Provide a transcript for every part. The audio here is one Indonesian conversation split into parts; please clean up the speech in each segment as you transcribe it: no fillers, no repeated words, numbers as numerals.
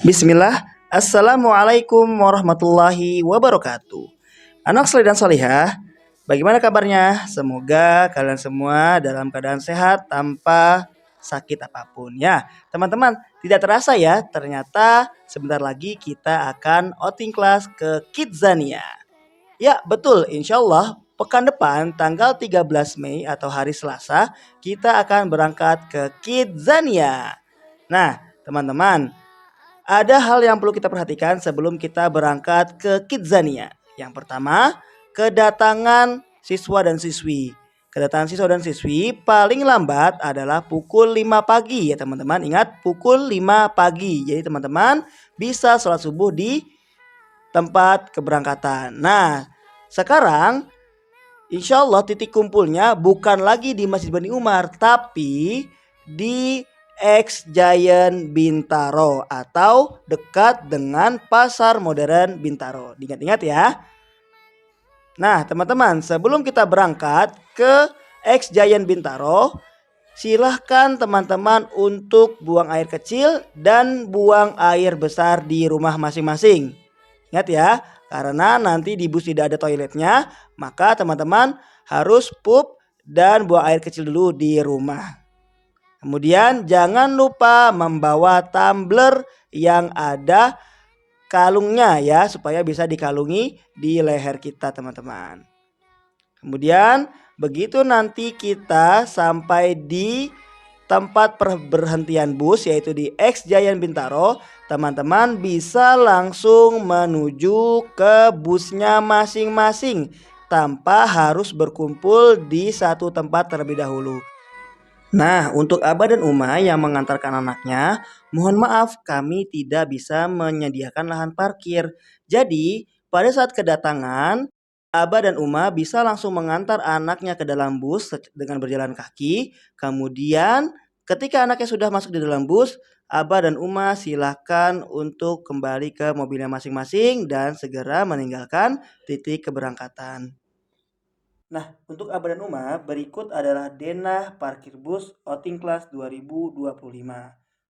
Bismillah, Assalamualaikum warahmatullahi wabarakatuh. Anak soleh dan solihah, bagaimana kabarnya? Semoga kalian semua dalam keadaan sehat tanpa sakit apapun ya. Teman-teman, tidak terasa ya, ternyata sebentar lagi kita akan outing kelas ke Kidzania. Ya betul, insya Allah pekan depan tanggal 13 Mei atau hari Selasa kita akan berangkat ke Kidzania. Nah teman-teman, ada hal yang perlu kita perhatikan sebelum kita berangkat ke Kidzania. Yang pertama, kedatangan siswa dan siswi. Kedatangan siswa dan siswi paling lambat adalah pukul 5 pagi ya teman-teman. Ingat, pukul 5 pagi. Jadi teman-teman bisa sholat subuh di tempat keberangkatan. Nah, sekarang insya Allah titik kumpulnya bukan lagi di Masjid Bani Umar, tapi di X Giant Bintaro atau dekat dengan Pasar Modern Bintaro. Diingat-ingat ya. Nah teman-teman, sebelum kita berangkat ke X Giant Bintaro, silahkan teman-teman untuk buang air kecil dan buang air besar di rumah masing-masing. Ingat ya, karena nanti di bus tidak ada toiletnya, maka teman-teman harus pup dan buang air kecil dulu di rumah. Kemudian jangan lupa membawa tumbler yang ada kalungnya ya, supaya bisa dikalungi di leher kita teman-teman. Kemudian begitu nanti kita sampai di tempat berhentian bus yaitu di X Giant Bintaro, teman-teman bisa langsung menuju ke busnya masing-masing tanpa harus berkumpul di satu tempat terlebih dahulu. Nah, untuk Abah dan Uma yang mengantarkan anaknya, mohon maaf kami tidak bisa menyediakan lahan parkir. Jadi, pada saat kedatangan, Abah dan Uma bisa langsung mengantar anaknya ke dalam bus dengan berjalan kaki. Kemudian, ketika anaknya sudah masuk di dalam bus, Abah dan Uma silakan untuk kembali ke mobilnya masing-masing dan segera meninggalkan titik keberangkatan. Nah, untuk Abah dan Uma, berikut adalah denah parkir bus outing class 2025.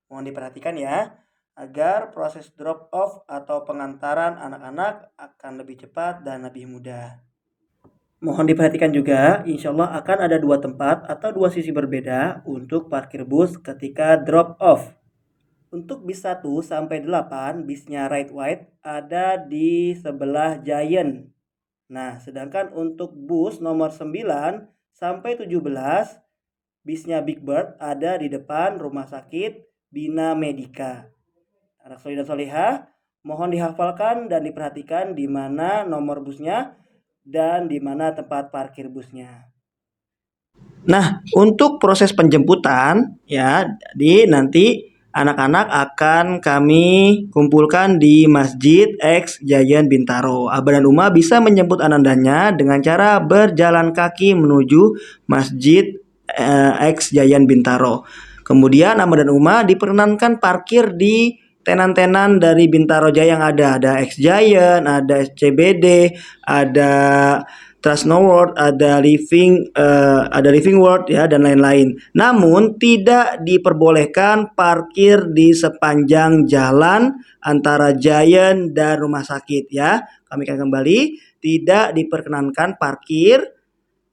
Mohon diperhatikan ya, agar proses drop off atau pengantaran anak-anak akan lebih cepat dan lebih mudah. Mohon diperhatikan juga, insya Allah akan ada dua tempat atau dua sisi berbeda untuk parkir bus ketika drop off. Untuk bis 1 sampai 8, bisnya Ride Wide ada di sebelah Giant. Nah, sedangkan untuk bus nomor 9 sampai 17, bisnya Big Bird ada di depan Rumah Sakit Bina Medika. Anak soleh dan solehah, mohon dihafalkan dan diperhatikan di mana nomor busnya dan di mana tempat parkir busnya. Nah, untuk proses penjemputan ya, nanti anak-anak akan kami kumpulkan di Masjid X Giant Bintaro. Abah dan Uma bisa menjemput anandanya dengan cara berjalan kaki menuju Masjid X Giant Bintaro. Kemudian Abah dan Uma diperkenankan parkir di tenan-tenan dari Bintaro Jaya yang ada. Ada X Giant, ada SCBD, ada Trust No World, ada Living World ya dan lain-lain. Namun tidak diperbolehkan parkir di sepanjang jalan antara Giant dan rumah sakit ya. Kami akan kembali, tidak diperkenankan parkir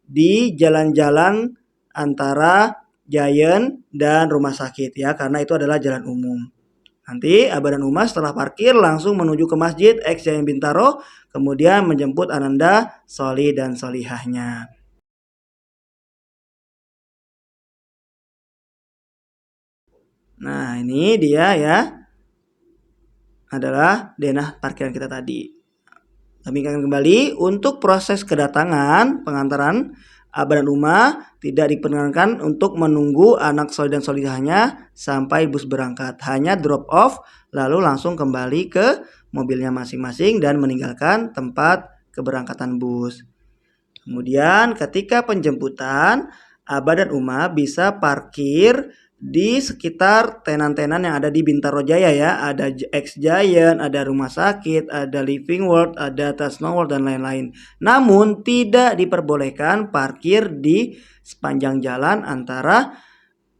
di jalan-jalan antara Giant dan rumah sakit ya, karena itu adalah jalan umum. Nanti Abah dan Uma setelah parkir langsung menuju ke Masjid X Giant Bintaro, kemudian menjemput Ananda, Soli dan Solihahnya. Nah ini dia ya, adalah denah parkiran kita tadi. Kami akan kembali untuk proses kedatangan pengantaran Abah dan Uma tidak diperkenankan untuk menunggu anak soleh dan solihahnya sampai bus berangkat. Hanya drop off lalu langsung kembali ke mobilnya masing-masing dan meninggalkan tempat keberangkatan bus. Kemudian ketika penjemputan, Abah dan Uma bisa parkir di sekitar tenan-tenan yang ada di Bintaro Jaya ya. Ada X Giant, ada rumah sakit, ada Living World, ada Snow World dan lain-lain. Namun tidak diperbolehkan parkir di sepanjang jalan antara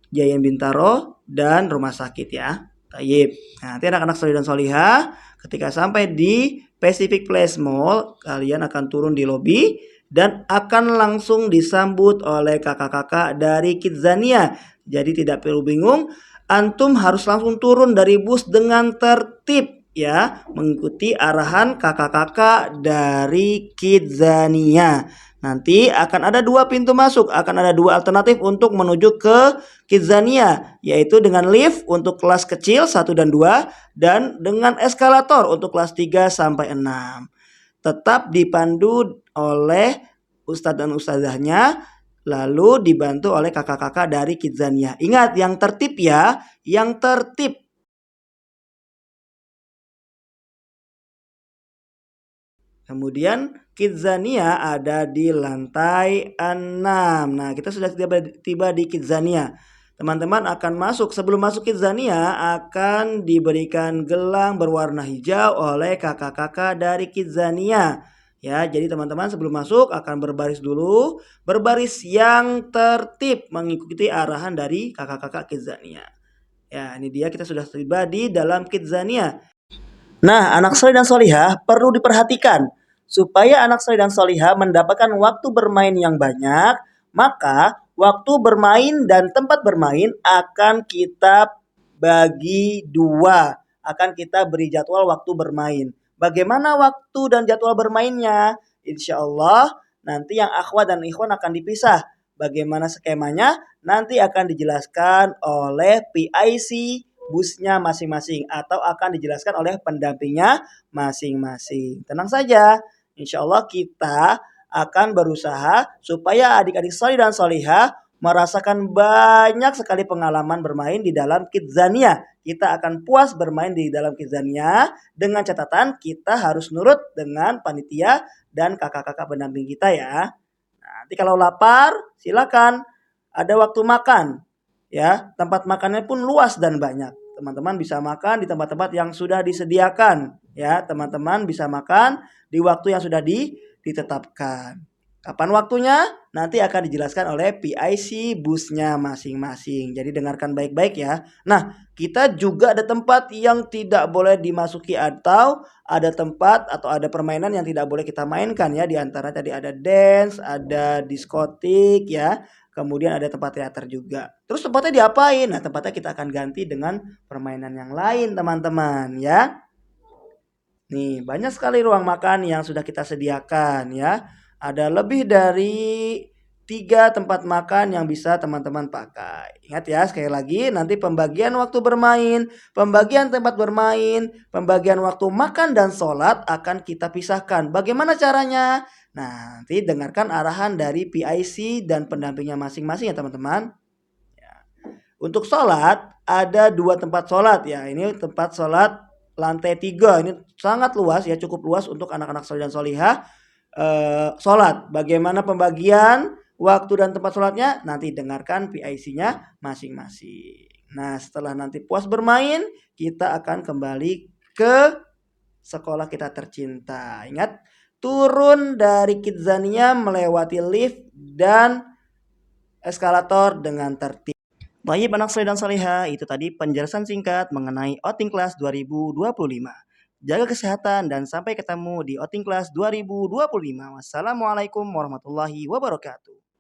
Giant Bintaro dan rumah sakit ya. Tayyib. Nah, nanti anak-anak soleh dan solihah ketika sampai di Pacific Place Mall, kalian akan turun di lobi dan akan langsung disambut oleh kakak-kakak dari Kidzania. Jadi tidak perlu bingung, antum harus langsung turun dari bus dengan tertib ya, mengikuti arahan kakak-kakak dari Kidzania. Nanti akan ada dua pintu masuk, akan ada dua alternatif untuk menuju ke Kidzania, yaitu dengan lift untuk kelas kecil 1 dan 2 dan dengan eskalator untuk kelas 3 sampai 6. Tetap dipandu oleh ustadz dan ustazahnya, lalu dibantu oleh kakak-kakak dari Kidzania. Ingat yang tertib ya, yang tertib. Kemudian Kidzania ada di lantai 6. Nah, kita sudah tiba di Kidzania. Teman-teman akan masuk, sebelum masuk Kidzania akan diberikan gelang berwarna hijau oleh kakak-kakak dari Kidzania. Ya, jadi teman-teman sebelum masuk akan berbaris dulu, berbaris yang tertib mengikuti arahan dari kakak-kakak Kidzania. Ya, ini dia kita sudah tiba di dalam Kidzania. Nah, anak soleh dan solihah perlu diperhatikan. Supaya anak soleh dan solihah mendapatkan waktu bermain yang banyak, maka waktu bermain dan tempat bermain akan kita bagi dua. Akan kita beri jadwal waktu bermain. Bagaimana waktu dan jadwal bermainnya? Insya Allah nanti yang akhwat dan ikhwan akan dipisah. Bagaimana skemanya? Nanti akan dijelaskan oleh PIC busnya masing-masing atau akan dijelaskan oleh pendampingnya masing-masing. Tenang saja, insya Allah kita akan berusaha supaya adik-adik solih dan solihah merasakan banyak sekali pengalaman bermain di dalam Kidzania. Kita akan puas bermain di dalam Kidzania dengan catatan kita harus nurut dengan panitia dan kakak-kakak pendamping kita ya. Nanti kalau lapar silakan, ada waktu makan. Ya, tempat makannya pun luas dan banyak. Teman-teman bisa makan di tempat-tempat yang sudah disediakan. Ya, teman-teman bisa makan di waktu yang sudah ditetapkan. Kapan waktunya? Nanti akan dijelaskan oleh PIC busnya masing-masing. Jadi dengarkan baik-baik ya. Nah, kita juga ada tempat yang tidak boleh dimasuki atau ada tempat atau ada permainan yang tidak boleh kita mainkan ya. Di antara tadi ada dance, ada diskotik ya. Kemudian ada tempat teater juga. Terus tempatnya diapain? Nah, tempatnya kita akan ganti dengan permainan yang lain, teman-teman ya. Nih, banyak sekali ruang makan yang sudah kita sediakan ya. Ada lebih dari 3 tempat makan yang bisa teman-teman pakai. Ingat ya, sekali lagi nanti pembagian waktu bermain, pembagian tempat bermain, pembagian waktu makan dan sholat akan kita pisahkan. Bagaimana caranya? Nah, nanti dengarkan arahan dari PIC dan pendampingnya masing-masing ya teman-teman. Untuk sholat ada 2 tempat sholat ya. Ini tempat sholat lantai 3. Ini sangat luas ya, cukup luas untuk anak-anak soleh dan solihah sholat. Bagaimana pembagian waktu dan tempat sholatnya? Nanti dengarkan PIC-nya masing-masing. Nah, setelah nanti puas bermain, kita akan kembali ke sekolah kita tercinta. Ingat, turun dari Kidzania melewati lift dan eskalator dengan tertib. Baik anak soleh dan solehah, itu tadi penjelasan singkat mengenai Outing Class 2025. Jaga kesehatan dan sampai ketemu di Outing Class 2025. Wassalamualaikum warahmatullahi wabarakatuh.